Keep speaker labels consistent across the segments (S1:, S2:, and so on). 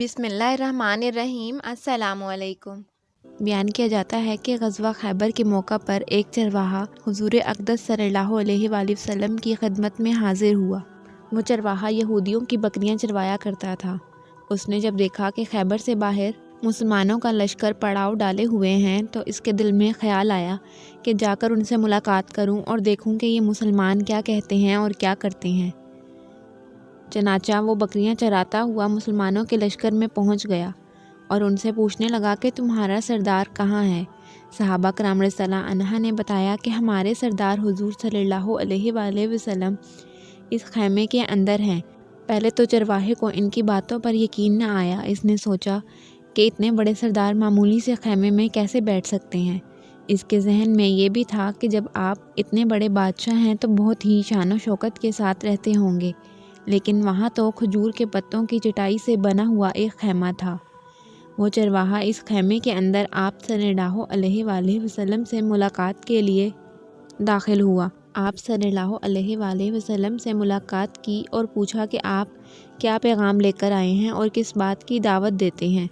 S1: بسم اللہ الرحمن الرحیم۔ السلام علیکم۔ بیان کیا جاتا ہے کہ غزوہ خیبر کے موقع پر ایک چرواہا حضور اقدس صلی اللہ علیہ وآلہ وسلم کی خدمت میں حاضر ہوا۔ وہ چرواہا یہودیوں کی بکریاں چروایا کرتا تھا۔ اس نے جب دیکھا کہ خیبر سے باہر مسلمانوں کا لشکر پڑاؤ ڈالے ہوئے ہیں تو اس کے دل میں خیال آیا کہ جا کر ان سے ملاقات کروں اور دیکھوں کہ یہ مسلمان کیا کہتے ہیں اور کیا کرتے ہیں۔ چنانچہ وہ بکریاں چراتا ہوا مسلمانوں کے لشکر میں پہنچ گیا اور ان سے پوچھنے لگا کہ تمہارا سردار کہاں ہے؟ صحابہ کرام رضی اللہ عنہ نے بتایا کہ ہمارے سردار حضور صلی اللہ علیہ وآلہ وسلم اس خیمے کے اندر ہیں۔ پہلے تو چرواہے کو ان کی باتوں پر یقین نہ آیا۔ اس نے سوچا کہ اتنے بڑے سردار معمولی سے خیمے میں کیسے بیٹھ سکتے ہیں۔ اس کے ذہن میں یہ بھی تھا کہ جب آپ اتنے بڑے بادشاہ ہیں تو بہت ہی شان و شوکت کے ساتھ رہتے ہوں گے، لیکن وہاں تو کھجور کے پتوں کی چٹائی سے بنا ہوا ایک خیمہ تھا۔ وہ چرواہا اس خیمے کے اندر آپ صلی اللہ علیہ وآلہ وسلم سے ملاقات کے لیے داخل ہوا۔ آپ صلی اللہ علیہ وآلہ وسلم سے ملاقات کی اور پوچھا کہ آپ کیا پیغام لے کر آئے ہیں اور کس بات کی دعوت دیتے ہیں۔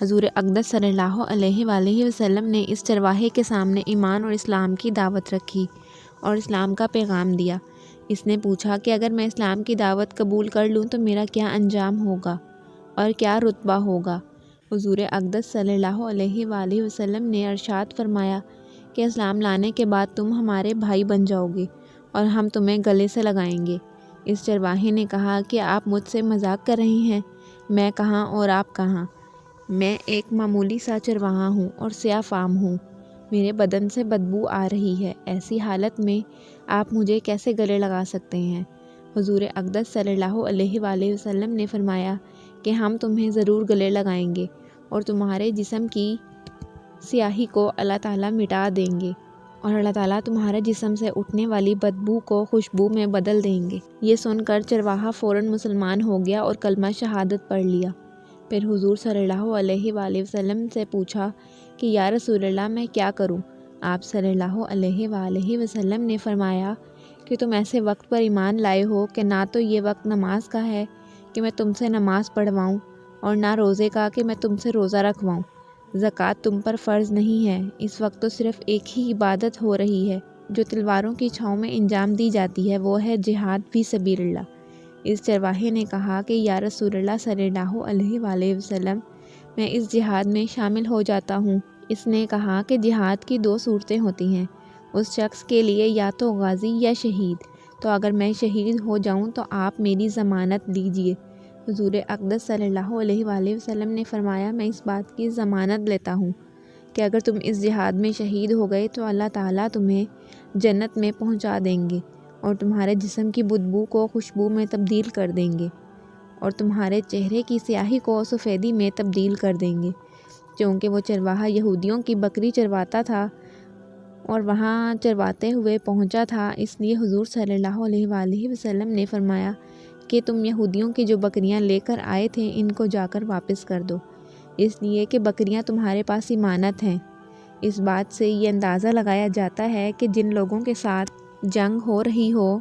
S1: حضور اقدس صلی اللہ علیہ وآلہ وسلم نے اس چرواہے کے سامنے ایمان اور اسلام کی دعوت رکھی اور اسلام کا پیغام دیا۔ اس نے پوچھا کہ اگر میں اسلام کی دعوت قبول کر لوں تو میرا کیا انجام ہوگا اور کیا رتبہ ہوگا؟ حضور اقدس صلی اللہ علیہ وآلہ وسلم نے ارشاد فرمایا کہ اسلام لانے کے بعد تم ہمارے بھائی بن جاؤ گے اور ہم تمہیں گلے سے لگائیں گے۔ اس چرواہے نے کہا کہ آپ مجھ سے مذاق کر رہے ہیں؟ میں کہاں اور آپ کہاں؟ میں ایک معمولی سا چرواہا ہوں اور سیاہ فام ہوں۔ میرے بدن سے بدبو آ رہی ہے۔ ایسی حالت میں آپ مجھے کیسے گلے لگا سکتے ہیں؟ حضور اقدس صلی اللہ علیہ وآلہ وسلم نے فرمایا کہ ہم تمہیں ضرور گلے لگائیں گے اور تمہارے جسم کی سیاہی کو اللہ تعالیٰ مٹا دیں گے اور اللہ تعالیٰ تمہارے جسم سے اٹھنے والی بدبو کو خوشبو میں بدل دیں گے۔ یہ سن کر چرواہا فوراً مسلمان ہو گیا اور کلمہ شہادت پڑھ لیا۔ پھر حضور صلی اللہ علیہ وآلہ وسلم سے پوچھا کہ یا رسول اللہ میں کیا کروں؟ آپ صلی اللہ علیہ وآلہ وسلم نے فرمایا کہ تم ایسے وقت پر ایمان لائے ہو کہ نہ تو یہ وقت نماز کا ہے کہ میں تم سے نماز پڑھواؤں اور نہ روزے کا کہ میں تم سے روزہ رکھواؤں۔ زکوٰۃ تم پر فرض نہیں ہے۔ اس وقت تو صرف ایک ہی عبادت ہو رہی ہے جو تلواروں کی چھاؤں میں انجام دی جاتی ہے، وہ ہے جہاد فی سبیل اللہ۔ اس چرواہے نے کہا کہ یا رسول اللہ صلی اللہ علیہ وآلہ وسلم میں اس جہاد میں شامل ہو جاتا ہوں۔ اس نے کہا کہ جہاد کی دو صورتیں ہوتی ہیں، اس شخص کے لیے یا تو غازی یا شہید، تو اگر میں شہید ہو جاؤں تو آپ میری ضمانت لیجئے۔ حضور اقدس صلی اللہ علیہ وآلہ وسلم نے فرمایا میں اس بات کی ضمانت لیتا ہوں کہ اگر تم اس جہاد میں شہید ہو گئے تو اللہ تعالیٰ تمہیں جنت میں پہنچا دیں گے اور تمہارے جسم کی بدبو کو خوشبو میں تبدیل کر دیں گے اور تمہارے چہرے کی سیاہی کو سفیدی میں تبدیل کر دیں گے۔ چونکہ وہ چرواہا یہودیوں کی بکری چرواتا تھا اور وہاں چرواتے ہوئے پہنچا تھا، اس لیے حضور صلی اللہ علیہ وآلہ وسلم نے فرمایا کہ تم یہودیوں کی جو بکریاں لے کر آئے تھے ان کو جا کر واپس کر دو، اس لیے کہ بکریاں تمہارے پاس امانت ہیں۔ اس بات سے یہ اندازہ لگایا جاتا ہے کہ جن لوگوں کے ساتھ جنگ ہو رہی ہو،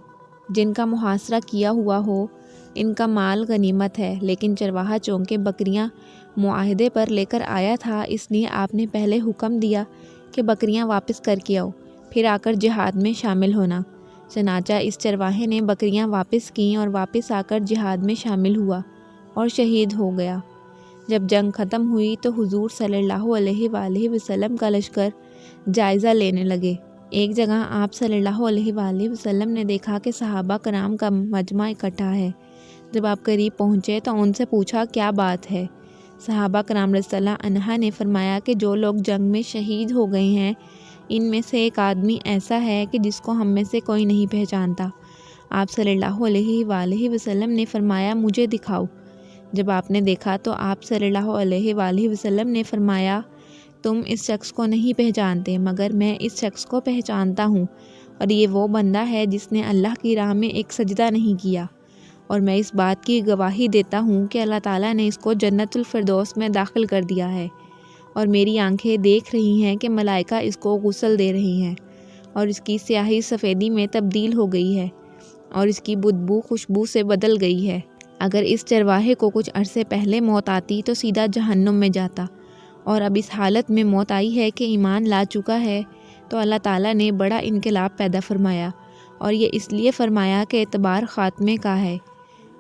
S1: جن کا محاصرہ کیا ہوا ہو، ان کا مال غنیمت ہے، لیکن چرواہا چونکہ بکریاں معاہدے پر لے کر آیا تھا اس لیے آپ نے پہلے حکم دیا کہ بکریاں واپس کر کے آؤ، پھر آ کر جہاد میں شامل ہونا۔ چنانچہ اس چرواہے نے بکریاں واپس کیں اور واپس آ کر جہاد میں شامل ہوا اور شہید ہو گیا۔ جب جنگ ختم ہوئی تو حضور صلی اللہ علیہ وآلہ وسلم کا لشکر جائزہ لینے لگے۔ ایک جگہ آپ صلی اللہ علیہ وآلہ وسلم نے دیکھا کہ صحابہ کرام کا مجمع اکٹھا ہے۔ جب آپ قریب پہنچے تو ان سے پوچھا کیا بات ہے؟ صحابہ کرام رضی اللہ عنہ نے فرمایا کہ جو لوگ جنگ میں شہید ہو گئے ہیں ان میں سے ایک آدمی ایسا ہے کہ جس کو ہم میں سے کوئی نہیں پہچانتا۔ آپ صلی اللہ علیہ وآلہ وسلم نے فرمایا مجھے دکھاؤ۔ جب آپ نے دیکھا تو آپ صلی اللہ علیہ وآلہ وسلم نے فرمایا تم اس شخص کو نہیں پہچانتے مگر میں اس شخص کو پہچانتا ہوں، اور یہ وہ بندہ ہے جس نے اللہ کی راہ میں ایک سجدہ نہیں کیا، اور میں اس بات کی گواہی دیتا ہوں کہ اللہ تعالیٰ نے اس کو جنت الفردوس میں داخل کر دیا ہے، اور میری آنکھیں دیکھ رہی ہیں کہ ملائکہ اس کو غسل دے رہی ہیں اور اس کی سیاہی سفیدی میں تبدیل ہو گئی ہے اور اس کی بدبو خوشبو سے بدل گئی ہے۔ اگر اس چرواہے کو کچھ عرصے پہلے موت آتی تو سیدھا جہنم میں جاتا، اور اب اس حالت میں موت آئی ہے کہ ایمان لا چکا ہے، تو اللہ تعالیٰ نے بڑا انقلاب پیدا فرمایا، اور یہ اس لیے فرمایا کہ اعتبار خاتمے کا ہے۔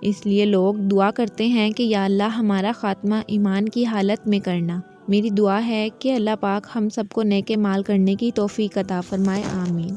S1: اس لیے لوگ دعا کرتے ہیں کہ یا اللہ ہمارا خاتمہ ایمان کی حالت میں کرنا۔ میری دعا ہے کہ اللہ پاک ہم سب کو نیک اعمال کرنے کی توفیق عطا فرمائے، آمین۔